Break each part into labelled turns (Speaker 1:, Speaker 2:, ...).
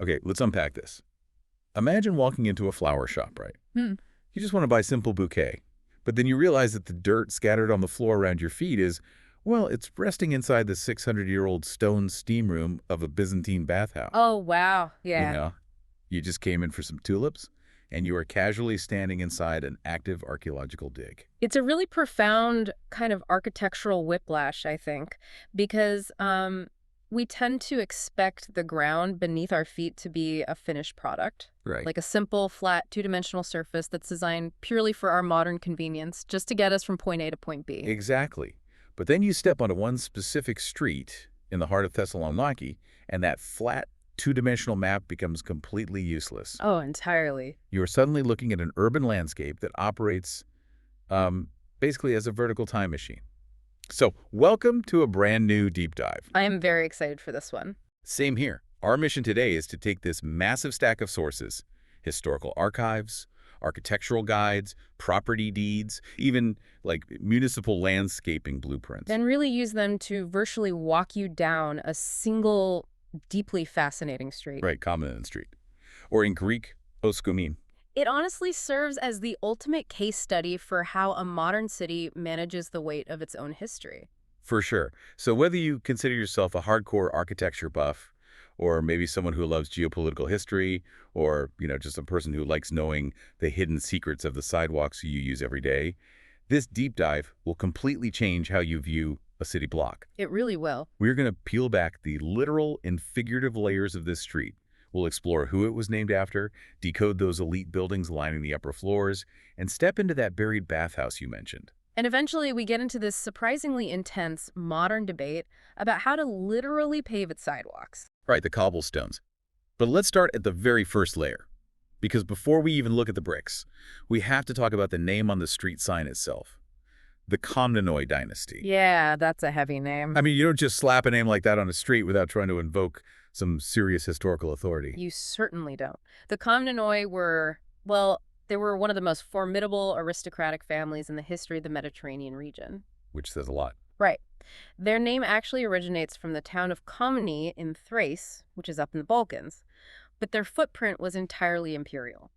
Speaker 1: Okay, let's unpack this. Imagine walking into a flower shop, right?
Speaker 2: Hmm.
Speaker 1: You just want to buy a simple bouquet. But then you realize that the dirt scattered on the floor around your feet is, well, it's resting inside the 600-year-old stone steam room of a Byzantine bathhouse.
Speaker 2: Oh, wow.
Speaker 1: You
Speaker 2: Yeah.
Speaker 1: know, you just came in for some tulips, and you are casually standing inside an active archaeological dig.
Speaker 2: It's a really profound kind of architectural whiplash, I think, because we tend to expect the ground beneath our feet to be a finished product.
Speaker 1: Right.
Speaker 2: Like a simple, flat, two-dimensional surface that's designed purely for our modern convenience, just to get us from point A to point B.
Speaker 1: Exactly. But then you step onto one specific street in the heart of Thessaloniki, and that flat, two-dimensional map becomes completely useless.
Speaker 2: Oh, entirely.
Speaker 1: You're suddenly looking at an urban landscape that operates basically as a vertical time machine. So, welcome to a brand new deep dive.
Speaker 2: I am very excited for this one.
Speaker 1: Same here. Our mission today is to take this massive stack of sources, historical archives, architectural guides, property deeds, even like municipal landscaping blueprints.
Speaker 2: And really use them to virtually walk you down a single, deeply fascinating street.
Speaker 1: Right, Komninon Street. Or in Greek, Oskomin.
Speaker 2: It honestly serves as the ultimate case study for how a modern city manages the weight of its own history.
Speaker 1: For sure. So whether you consider yourself a hardcore architecture buff, or maybe someone who loves geopolitical history, or, just a person who likes knowing the hidden secrets of the sidewalks you use every day, this deep dive will completely change how you view a city block.
Speaker 2: It really will.
Speaker 1: We're going to peel back the literal and figurative layers of this street. We'll explore who it was named after, decode those elite buildings lining the upper floors, and step into that buried bathhouse you mentioned.
Speaker 2: And eventually we get into this surprisingly intense modern debate about how to literally pave its sidewalks.
Speaker 1: Right, the cobblestones. But let's start at the very first layer. Because before we even look at the bricks, we have to talk about the name on the street sign itself. The Komnenoi dynasty.
Speaker 2: Yeah, that's a heavy name.
Speaker 1: I mean, you don't just slap a name like that on a street without trying to invoke some serious historical authority.
Speaker 2: You certainly don't. The Komnenoi were, well, they were one of the most formidable aristocratic families in the history of the Mediterranean region.
Speaker 1: Which says a lot.
Speaker 2: Right. Their name actually originates from the town of Komni in Thrace, which is up in the Balkans, but their footprint was entirely imperial.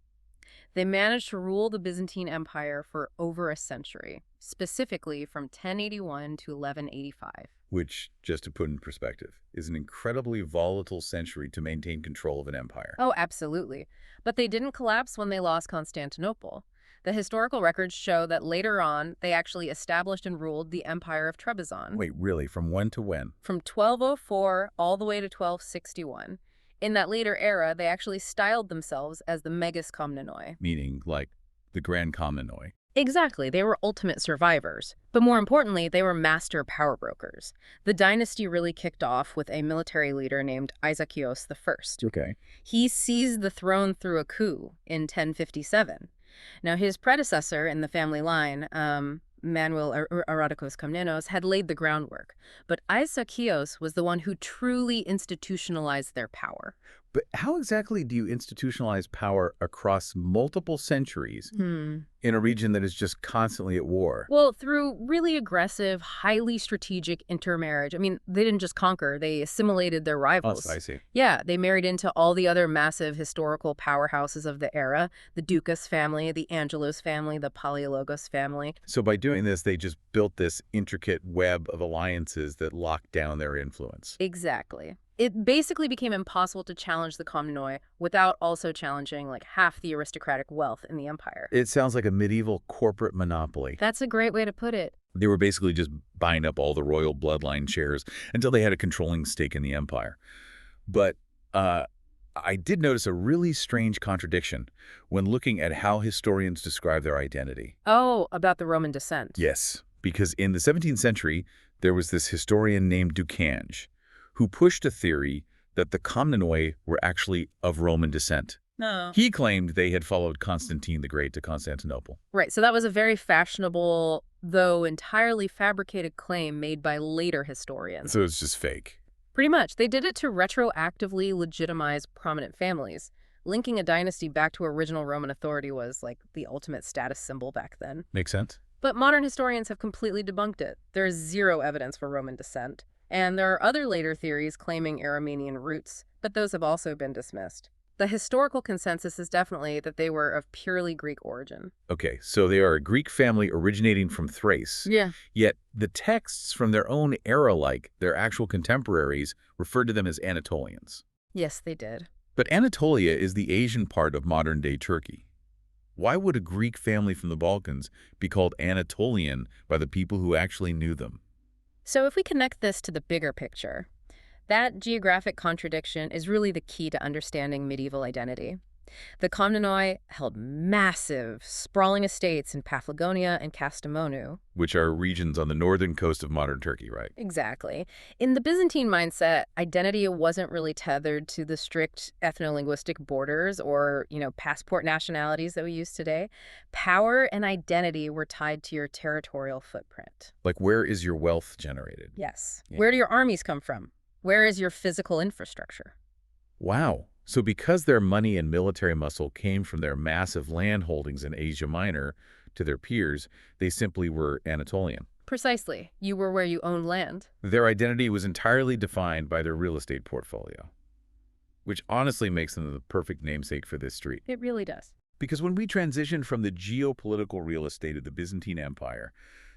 Speaker 2: They managed to rule the Byzantine Empire for over a century, specifically from 1081 to 1185.
Speaker 1: Which, just to put in perspective, is an incredibly volatile century to maintain control of an empire.
Speaker 2: Oh, absolutely. But they didn't collapse when they lost Constantinople. The historical records show that later on, they actually established and ruled the Empire of Trebizond.
Speaker 1: Wait, really? From when to when?
Speaker 2: From 1204 all the way to 1261. In that later era, they actually styled themselves as the Megas Komnenoi.
Speaker 1: Meaning, like, the Grand Komnenoi.
Speaker 2: Exactly, they were ultimate survivors. But more importantly, they were master power brokers. The dynasty really kicked off with a military leader named Isakios I.
Speaker 1: Okay.
Speaker 2: He seized the throne through a coup in 1057. Now, his predecessor in the family line, Manuel Eradicos Komnenos, had laid the groundwork. But Isakios was the one who truly institutionalized their power.
Speaker 1: But how exactly do you institutionalize power across multiple centuries in a region that is just constantly at war?
Speaker 2: Well, through really aggressive, highly strategic intermarriage. I mean, they didn't just conquer, they assimilated their rivals.
Speaker 1: Oh, I see.
Speaker 2: Yeah, they married into all the other massive historical powerhouses of the era, the Ducas family, the Angelos family, the Palaiologos family.
Speaker 1: So by doing this, they just built this intricate web of alliances that locked down their influence.
Speaker 2: Exactly. It basically became impossible to challenge the Komnenoi without also challenging like half the aristocratic wealth in the empire.
Speaker 1: It sounds like a medieval corporate monopoly.
Speaker 2: That's a great way to put it.
Speaker 1: They were basically just buying up all the royal bloodline shares until they had a controlling stake in the empire. But I did notice a really strange contradiction when looking at how historians describe their identity.
Speaker 2: Oh, about the Roman descent.
Speaker 1: Yes, because in the 17th century, there was this historian named Ducange, who pushed a theory that the Komnenoi were actually of Roman descent.
Speaker 2: No.
Speaker 1: He claimed they had followed Constantine the Great to Constantinople.
Speaker 2: Right, so that was a very fashionable, though entirely fabricated claim made by later historians.
Speaker 1: So it's just fake.
Speaker 2: Pretty much. They did it to retroactively legitimize prominent families. Linking a dynasty back to original Roman authority was like the ultimate status symbol back then.
Speaker 1: Makes sense?
Speaker 2: But modern historians have completely debunked it. There is zero evidence for Roman descent. And there are other later theories claiming Aramean roots, but those have also been dismissed. The historical consensus is definitely that they were of purely Greek origin.
Speaker 1: Okay, so they are a Greek family originating from Thrace.
Speaker 2: Yeah.
Speaker 1: Yet the texts from their own era, like their actual contemporaries, referred to them as Anatolians.
Speaker 2: Yes, they did.
Speaker 1: But Anatolia is the Asian part of modern-day Turkey. Why would a Greek family from the Balkans be called Anatolian by the people who actually knew them?
Speaker 2: So if we connect this to the bigger picture, that geographic contradiction is really the key to understanding medieval identity. The Komnenoi held massive, sprawling estates in Paphlagonia and Kastamonu.
Speaker 1: Which are regions on the northern coast of modern Turkey, right?
Speaker 2: Exactly. In the Byzantine mindset, identity wasn't really tethered to the strict ethno-linguistic borders or, passport nationalities that we use today. Power and identity were tied to your territorial footprint.
Speaker 1: Like, where is your wealth generated?
Speaker 2: Yes.
Speaker 1: Yeah.
Speaker 2: Where do your armies come from? Where is your physical infrastructure?
Speaker 1: Wow. So because their money and military muscle came from their massive land holdings in Asia Minor to their peers, they simply were Anatolian.
Speaker 2: Precisely. You were where you owned land.
Speaker 1: Their identity was entirely defined by their real estate portfolio, which honestly makes them the perfect namesake for this street.
Speaker 2: It really does.
Speaker 1: Because when we transitioned from the geopolitical real estate of the Byzantine Empire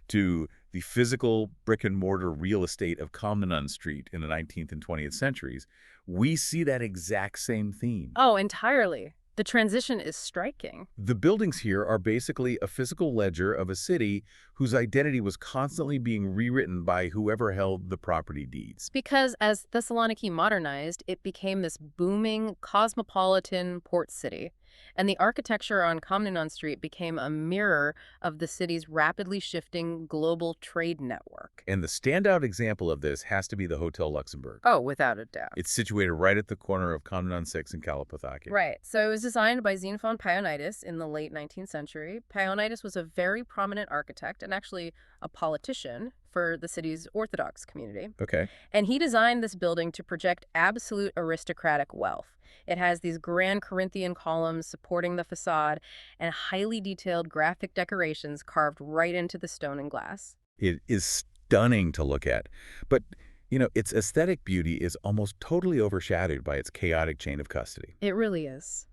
Speaker 1: to the physical brick-and-mortar real estate of Komninon Street in the 19th and 20th centuries, we see that exact same theme.
Speaker 2: Oh, entirely. The transition is striking.
Speaker 1: The buildings here are basically a physical ledger of a city whose identity was constantly being rewritten by whoever held the property deeds.
Speaker 2: Because as Thessaloniki modernized, it became this booming, cosmopolitan port city. And the architecture on Komninon Street became a mirror of the city's rapidly shifting global trade network.
Speaker 1: And the standout example of this has to be the Hotel Luxembourg.
Speaker 2: Oh, without a doubt.
Speaker 1: It's situated right at the corner of Komninon 6 and Kalapathaki.
Speaker 2: Right. So it was designed by Xenophon Paionitis in the late 19th century. Paionitis was a very prominent architect and actually a politician for the city's Orthodox community.
Speaker 1: Okay.
Speaker 2: And he designed this building to project absolute aristocratic wealth. It has these grand Corinthian columns supporting the facade and highly detailed graphic decorations carved right into the stone and glass.
Speaker 1: It is stunning to look at. But, its aesthetic beauty is almost totally overshadowed by its chaotic chain of custody.
Speaker 2: It really is.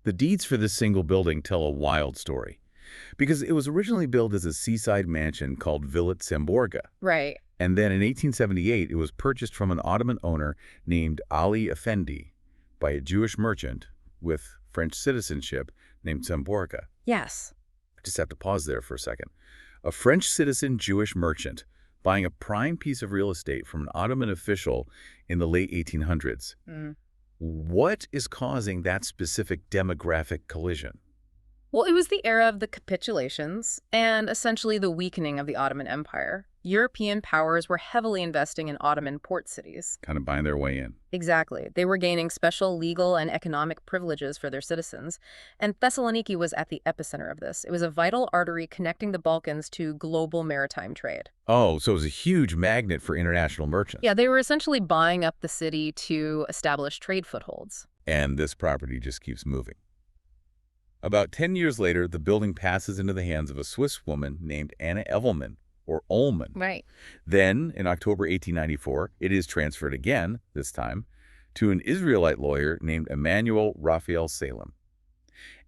Speaker 1: The deeds for this single building tell a wild story, because it was originally built as a seaside mansion called Villa Tsemborga.
Speaker 2: Right.
Speaker 1: And then in 1878, it was purchased from an Ottoman owner named Ali Effendi by a Jewish merchant with French citizenship named Tsemborga.
Speaker 2: Yes.
Speaker 1: I just have to pause there for a second. A French citizen Jewish merchant buying a prime piece of real estate from an Ottoman official in the late 1800s. What is causing that specific demographic collision?
Speaker 2: Well, it was the era of the capitulations and essentially the weakening of the Ottoman Empire. European powers were heavily investing in Ottoman port cities.
Speaker 1: Kind of buying their way in.
Speaker 2: Exactly. They were gaining special legal and economic privileges for their citizens. And Thessaloniki was at the epicenter of this. It was a vital artery connecting the Balkans to global maritime trade.
Speaker 1: Oh, so it was a huge magnet for international merchants.
Speaker 2: Yeah, they were essentially buying up the city to establish trade footholds.
Speaker 1: And this property just keeps moving. About 10 years later, the building passes into the hands of a Swiss woman named Anna Evelman, or Ullman.
Speaker 2: Right.
Speaker 1: Then, in October 1894, it is transferred again, this time, to an Israelite lawyer named Emmanuel Raphael Salem.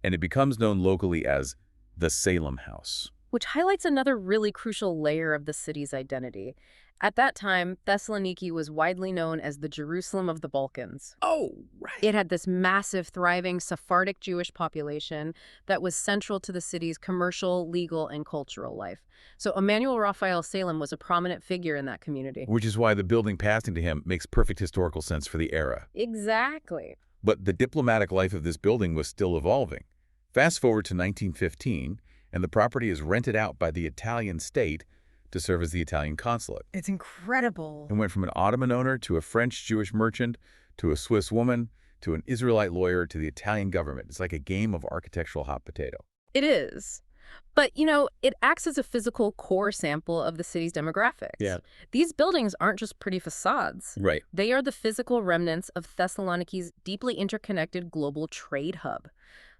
Speaker 1: And it becomes known locally as the Salem House.
Speaker 2: Which highlights another really crucial layer of the city's identity. At that time, Thessaloniki was widely known as the Jerusalem of the Balkans.
Speaker 1: Oh, right.
Speaker 2: It had this massive, thriving Sephardic Jewish population that was central to the city's commercial, legal, and cultural life. So Emmanuel Raphael Salem was a prominent figure in that community.
Speaker 1: Which is why the building passing to him makes perfect historical sense for the era.
Speaker 2: Exactly.
Speaker 1: But the diplomatic life of this building was still evolving. Fast forward to 1915, and the property is rented out by the Italian state to serve as the Italian consulate.
Speaker 2: It's incredible.
Speaker 1: It went from an Ottoman owner to a French Jewish merchant to a Swiss woman to an Israelite lawyer to the Italian government. It's like a game of architectural hot potato.
Speaker 2: It is. But, it acts as a physical core sample of the city's demographics.
Speaker 1: Yeah.
Speaker 2: These buildings aren't just pretty facades.
Speaker 1: Right.
Speaker 2: They are the physical remnants of Thessaloniki's deeply interconnected global trade hub.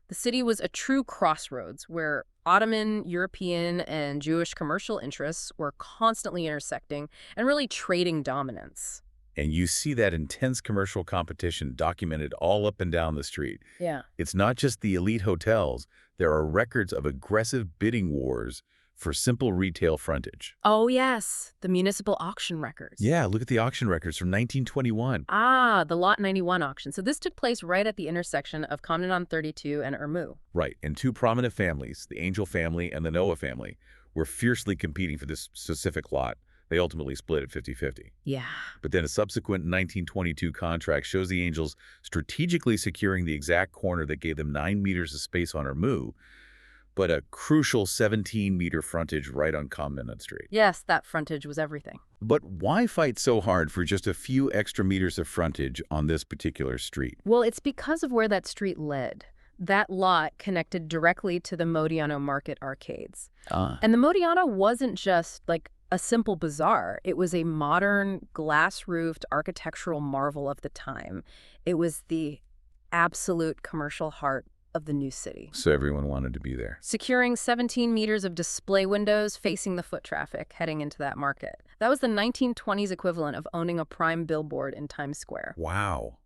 Speaker 2: The city was a true crossroads where Ottoman, European, and Jewish commercial interests were constantly intersecting and really trading dominance.
Speaker 1: And you see that intense commercial competition documented all up and down the street.
Speaker 2: Yeah.
Speaker 1: It's not just the elite hotels. There are records of aggressive bidding wars for simple retail frontage.
Speaker 2: Oh, yes, the municipal auction records.
Speaker 1: Yeah, look at the auction records from 1921.
Speaker 2: Ah, the Lot 91 auction. So this took place right at the intersection of Komninon 32 and Ermou.
Speaker 1: Right, and two prominent families, the Angel family and the Noah family, were fiercely competing for this specific lot. They ultimately split at 50-50.
Speaker 2: Yeah.
Speaker 1: But then a subsequent 1922 contract shows the Angels strategically securing the exact corner that gave them 9 meters of space on Ermou, but a crucial 17-meter frontage right on Komninon Street.
Speaker 2: Yes, that frontage was everything.
Speaker 1: But why fight so hard for just a few extra meters of frontage on this particular street?
Speaker 2: Well, it's because of where that street led. That lot connected directly to the Modiano Market arcades. And the Modiano wasn't just like a simple bazaar. It was a modern, glass-roofed architectural marvel of the time. It was the absolute commercial heart of the new city.
Speaker 1: So everyone wanted to be there.
Speaker 2: Securing 17 meters of display windows facing the foot traffic heading into that market. That was the 1920s equivalent of owning a prime billboard in Times Square.
Speaker 1: Wow.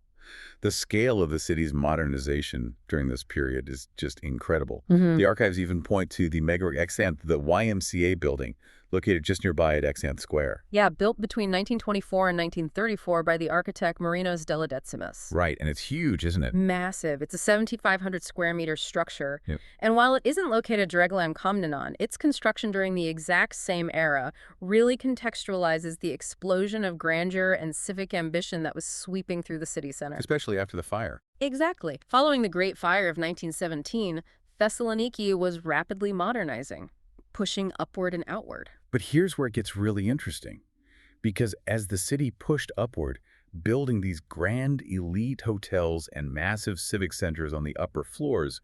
Speaker 1: The scale of the city's modernization during this period is just incredible.
Speaker 2: Mm-hmm.
Speaker 1: The archives even point to the the YMCA building, located just nearby at Exanth Square.
Speaker 2: Yeah, built between 1924 and 1934 by the architect Marinos de la Decimus.
Speaker 1: Right, and it's huge, isn't it?
Speaker 2: Massive. It's a 7,500 square meter structure.
Speaker 1: Yep.
Speaker 2: And while it isn't located directly on Komninon, its construction during the exact same era really contextualizes the explosion of grandeur and civic ambition that was sweeping through the city center.
Speaker 1: Especially after the fire.
Speaker 2: Exactly. Following the Great Fire of 1917, Thessaloniki was rapidly modernizing, pushing upward and outward.
Speaker 1: But here's where it gets really interesting. Because as the city pushed upward, building these grand elite hotels and massive civic centers on the upper floors,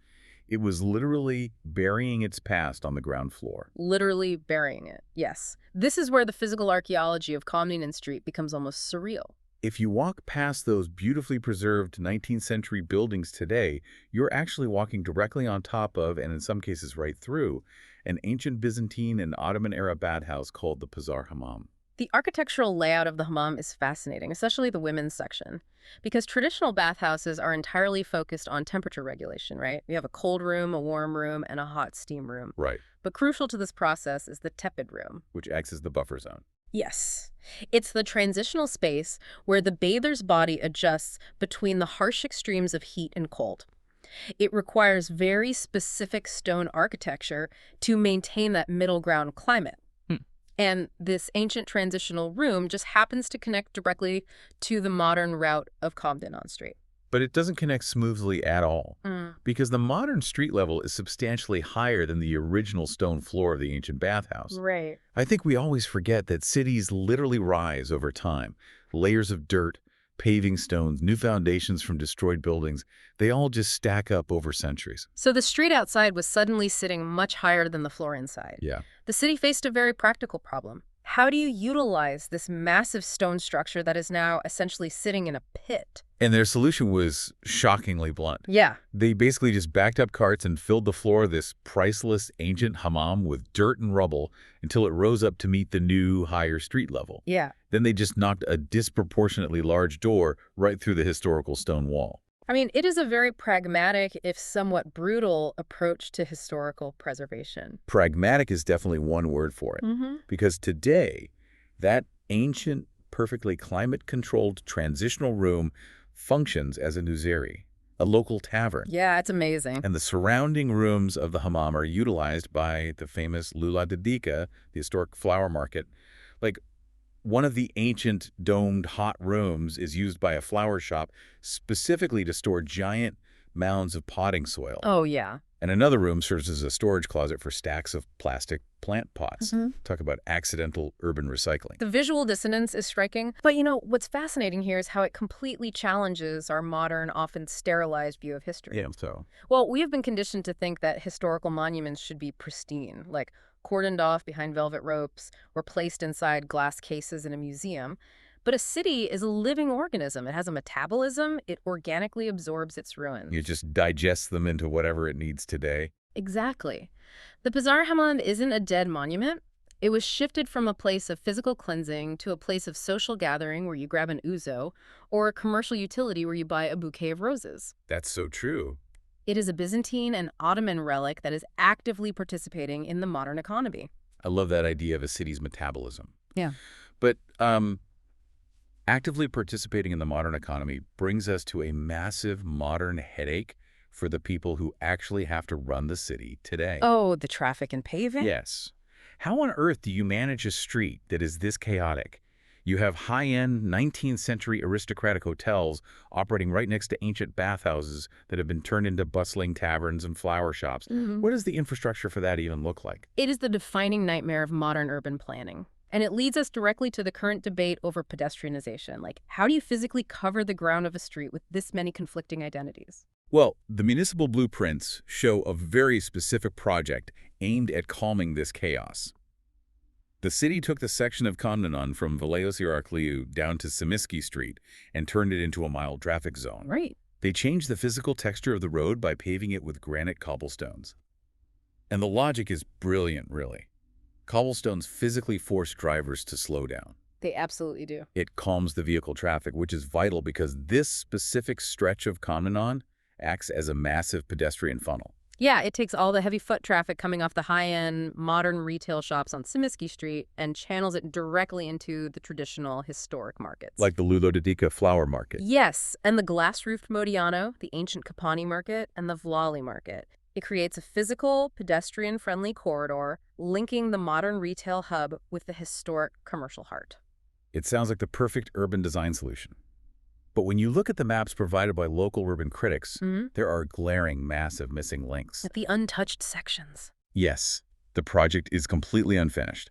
Speaker 1: it was literally burying its past on the ground floor.
Speaker 2: Literally burying it, yes. This is where the physical archaeology of Komninon Street becomes almost surreal.
Speaker 1: If you walk past those beautifully preserved 19th century buildings today, you're actually walking directly on top of, and in some cases right through, an ancient Byzantine and Ottoman-era bathhouse called the Pazar Hammam.
Speaker 2: The architectural layout of the hammam is fascinating, especially the women's section, because traditional bathhouses are entirely focused on temperature regulation, right? You have a cold room, a warm room, and a hot steam room.
Speaker 1: Right.
Speaker 2: But crucial to this process is the tepid room.
Speaker 1: Which acts as the buffer zone.
Speaker 2: Yes. It's the transitional space where the bather's body adjusts between the harsh extremes of heat and cold. It requires very specific stone architecture to maintain that middle ground climate. And this ancient transitional room just happens to connect directly to the modern route of Komninon Street.
Speaker 1: But it doesn't connect smoothly at all, because the modern street level is substantially higher than the original stone floor of the ancient bathhouse.
Speaker 2: Right.
Speaker 1: I think we always forget that cities literally rise over time. Layers of dirt, paving stones, new foundations from destroyed buildings, they all just stack up over centuries.
Speaker 2: So the street outside was suddenly sitting much higher than the floor inside.
Speaker 1: Yeah.
Speaker 2: The city faced a very practical problem. How do you utilize this massive stone structure that is now essentially sitting in a pit?
Speaker 1: And their solution was shockingly blunt.
Speaker 2: Yeah.
Speaker 1: They basically just backed up carts and filled the floor of this priceless ancient hammam with dirt and rubble until it rose up to meet the new, higher street level.
Speaker 2: Yeah.
Speaker 1: Then they just knocked a disproportionately large door right through the historical stone wall.
Speaker 2: I mean, it is a very pragmatic, if somewhat brutal, approach to historical preservation.
Speaker 1: Pragmatic is definitely one word for it. Because today, that ancient, perfectly climate-controlled transitional room functions as a nuzeri, a local tavern.
Speaker 2: Yeah, it's amazing.
Speaker 1: And the surrounding rooms of the hammam are utilized by the famous Lula de Dica, the historic flower market. Like, one of the ancient domed hot rooms is used by a flower shop specifically to store giant mounds of potting soil.
Speaker 2: Oh, yeah.
Speaker 1: And another room serves as a storage closet for stacks of plastic plant pots. Talk about accidental urban recycling.
Speaker 2: The visual dissonance is striking. But, what's fascinating here is how it completely challenges our modern, often sterilized view of history.
Speaker 1: Yeah, so.
Speaker 2: Well, we have been conditioned to think that historical monuments should be pristine, like cordoned off behind velvet ropes or placed inside glass cases in a museum. But a city is a living organism. It has a metabolism. It organically absorbs its ruins.
Speaker 1: You just digest them into whatever it needs today.
Speaker 2: Exactly. The Bizarre Hammerland isn't a dead monument. It was shifted from a place of physical cleansing to a place of social gathering where you grab an ouzo, or a commercial utility where you buy a bouquet of roses.
Speaker 1: That's so true.
Speaker 2: It is a Byzantine and Ottoman relic that is actively participating in the modern economy.
Speaker 1: I love that idea of a city's metabolism.
Speaker 2: Yeah.
Speaker 1: But actively participating in the modern economy brings us to a massive modern headache for the people who actually have to run the city today.
Speaker 2: Oh, the traffic and paving?
Speaker 1: Yes. How on earth do you manage a street that is this chaotic? You have high-end 19th century aristocratic hotels operating right next to ancient bathhouses that have been turned into bustling taverns and flower shops. What does the infrastructure for that even look like?
Speaker 2: It is the defining nightmare of modern urban planning. And it leads us directly to the current debate over pedestrianization. Like, how do you physically cover the ground of a street with this many conflicting identities?
Speaker 1: Well, the municipal blueprints show a very specific project aimed at calming this chaos. The city took the section of Komninon from Veleos Irakliou down to Simiski Street and turned it into a mild traffic zone.
Speaker 2: Right.
Speaker 1: They changed the physical texture of the road by paving it with granite cobblestones. And the logic is brilliant, really. Cobblestones physically force drivers to slow down.
Speaker 2: They absolutely do.
Speaker 1: It calms the vehicle traffic, which is vital because this specific stretch of Komninon acts as a massive pedestrian funnel.
Speaker 2: Yeah, it takes all the heavy foot traffic coming off the high-end modern retail shops on Simiski Street and channels it directly into the traditional historic markets.
Speaker 1: Like the Lulodidika flower market.
Speaker 2: Yes, and the glass-roofed Modiano, the ancient Kapani market, and the Vlali market. It creates a physical, pedestrian-friendly corridor linking the modern retail hub with the historic commercial heart.
Speaker 1: It sounds like the perfect urban design solution. But when you look at the maps provided by local urban critics, there are glaring, massive missing links.
Speaker 2: At the untouched sections.
Speaker 1: Yes, the project is completely unfinished.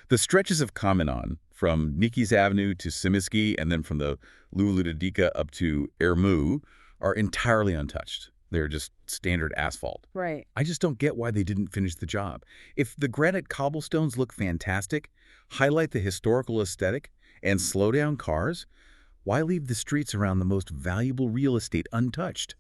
Speaker 1: The stretches of Komninon, from Niki's Avenue to Simiski and then from the Luludidika up to Ermou, are entirely untouched. They're just standard asphalt.
Speaker 2: Right.
Speaker 1: I just don't get why they didn't finish the job. If the granite cobblestones look fantastic, highlight the historical aesthetic, and slow down cars, why leave the streets around the most valuable real estate untouched?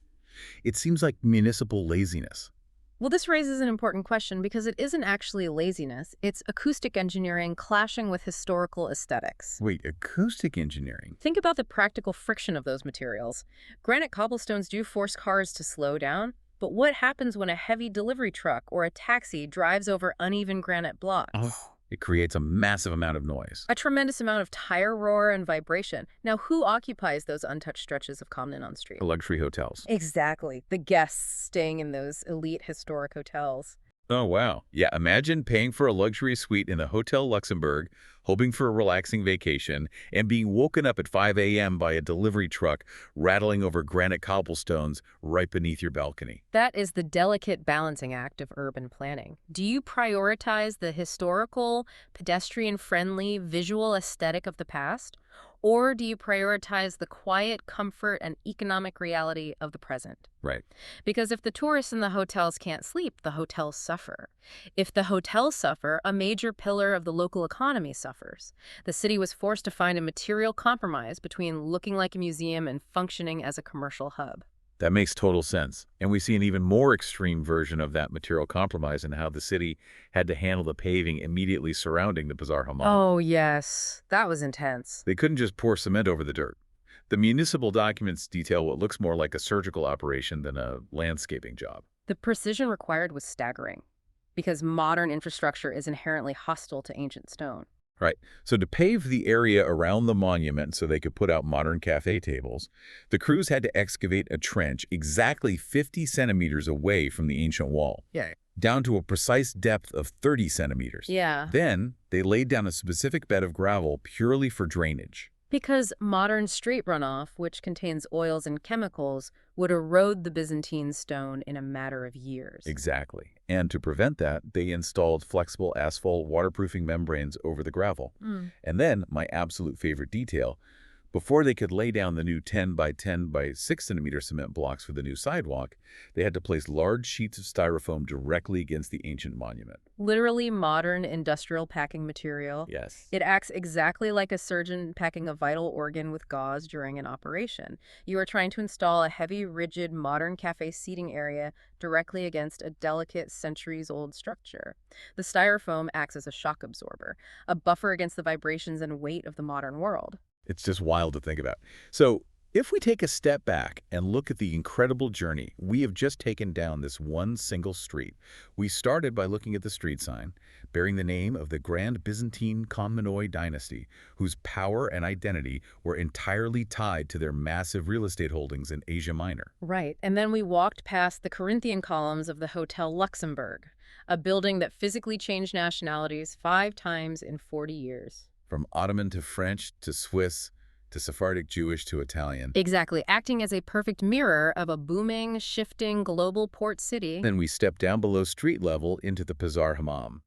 Speaker 1: It seems like municipal laziness.
Speaker 2: Well, this raises an important question because it isn't actually laziness. It's acoustic engineering clashing with historical aesthetics.
Speaker 1: Wait, acoustic engineering?
Speaker 2: Think about the practical friction of those materials. Granite cobblestones do force cars to slow down, but what happens when a heavy delivery truck or a taxi drives over uneven granite blocks?
Speaker 1: It creates a massive amount of noise.
Speaker 2: A tremendous amount of tire roar and vibration. Now, who occupies those untouched stretches of Komninon Street?
Speaker 1: Luxury hotels.
Speaker 2: Exactly. The guests staying in those elite historic hotels.
Speaker 1: Oh, wow. Yeah, imagine paying for a luxury suite in the Hotel Luxembourg, hoping for a relaxing vacation, and being woken up at 5 a.m. by a delivery truck rattling over granite cobblestones right beneath your balcony.
Speaker 2: That is the delicate balancing act of urban planning. Do you prioritize the historical, pedestrian-friendly, visual aesthetic of the past? Or do you prioritize the quiet comfort and economic reality of the present?
Speaker 1: Right.
Speaker 2: Because if the tourists in the hotels can't sleep, the hotels suffer. If the hotels suffer, a major pillar of the local economy suffers. The city was forced to find a material compromise between looking like a museum and functioning as a commercial hub.
Speaker 1: That makes total sense. And we see an even more extreme version of that material compromise in how the city had to handle the paving immediately surrounding the Bizarre Hamam.
Speaker 2: Oh, yes. That was intense.
Speaker 1: They couldn't just pour cement over the dirt. The municipal documents detail what looks more like a surgical operation than a landscaping job.
Speaker 2: The precision required was staggering, because modern infrastructure is inherently hostile to ancient stone.
Speaker 1: Right. So to pave the area around the monument so they could put out modern cafe tables, the crews had to excavate a trench exactly 50 centimeters away from the ancient wall.
Speaker 2: Yeah.
Speaker 1: Down to a precise depth of 30 centimeters.
Speaker 2: Yeah.
Speaker 1: Then they laid down a specific bed of gravel purely for drainage.
Speaker 2: Because modern street runoff, which contains oils and chemicals, would erode the Byzantine stone in a matter of years.
Speaker 1: Exactly. And to prevent that, they installed flexible asphalt waterproofing membranes over the gravel. And then, my absolute favorite detail, Before they could lay down the new 10 by 10 by 6 centimeter cement blocks for the new sidewalk, they had to place large sheets of styrofoam directly against the ancient monument.
Speaker 2: Literally modern industrial packing material.
Speaker 1: Yes.
Speaker 2: It acts exactly like a surgeon packing a vital organ with gauze during an operation. You are trying to install a heavy, rigid, modern cafe seating area directly against a delicate, centuries-old structure. The styrofoam acts as a shock absorber, a buffer against the vibrations and weight of the modern world.
Speaker 1: It's just wild to think about. So, if we take a step back and look at the incredible journey we have just taken down this one single street, we started by looking at the street sign, bearing the name of the Grand Byzantine Komnenos dynasty, whose power and identity were entirely tied to their massive real estate holdings in Asia Minor.
Speaker 2: Right, and then we walked past the Corinthian columns of the Hotel Luxembourg, a building that physically changed nationalities 5 times in 40 years.
Speaker 1: From Ottoman to French to Swiss to Sephardic Jewish to Italian.
Speaker 2: Exactly, acting as a perfect mirror of a booming, shifting global port city.
Speaker 1: Then we stepped down below street level into the Pazar Hammam,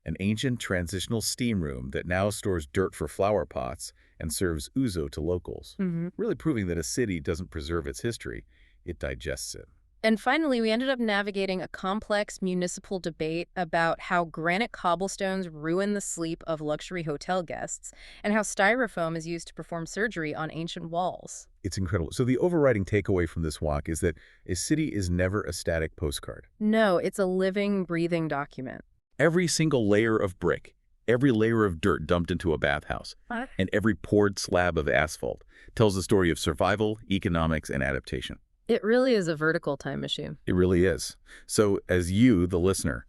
Speaker 1: an ancient transitional steam room that now stores dirt for flower pots and serves ouzo to locals, really proving that a city doesn't preserve its history, it digests it.
Speaker 2: And finally, we ended up navigating a complex municipal debate about how granite cobblestones ruin the sleep of luxury hotel guests and how styrofoam is used to perform surgery on ancient walls.
Speaker 1: It's incredible. So the overriding takeaway from this walk is that a city is never a static postcard.
Speaker 2: No, it's a living, breathing document.
Speaker 1: Every single layer of brick, every layer of dirt dumped into a bathhouse, and every poured slab of asphalt tells the story of survival, economics, and adaptation.
Speaker 2: It really is a vertical time machine.
Speaker 1: It really is. So as you, the listener,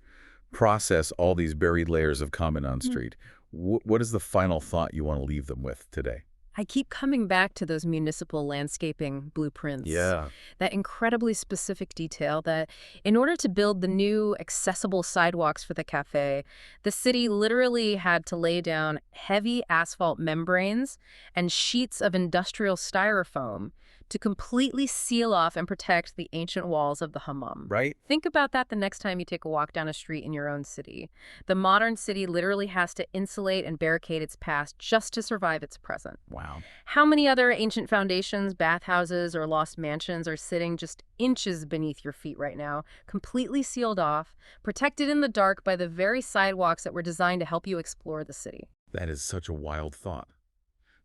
Speaker 1: process all these buried layers of Komninon Street, what is the final thought you want to leave them with today?
Speaker 2: I keep coming back to those municipal landscaping blueprints.
Speaker 1: Yeah.
Speaker 2: That incredibly specific detail that in order to build the new accessible sidewalks for the cafe, the city literally had to lay down heavy asphalt membranes and sheets of industrial styrofoam to completely seal off and protect the ancient walls of the hammam.
Speaker 1: Right?
Speaker 2: Think about that the next time you take a walk down a street in your own city. The modern city literally has to insulate and barricade its past just to survive its present.
Speaker 1: Wow.
Speaker 2: How many other ancient foundations, bathhouses, or lost mansions are sitting just inches beneath your feet right now, completely sealed off, protected in the dark by the very sidewalks that were designed to help you explore the city?
Speaker 1: That is such a wild thought.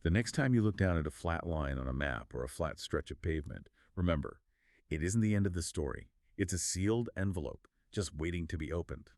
Speaker 1: The next time you look down at a flat line on a map or a flat stretch of pavement, remember, it isn't the end of the story. It's a sealed envelope just waiting to be opened.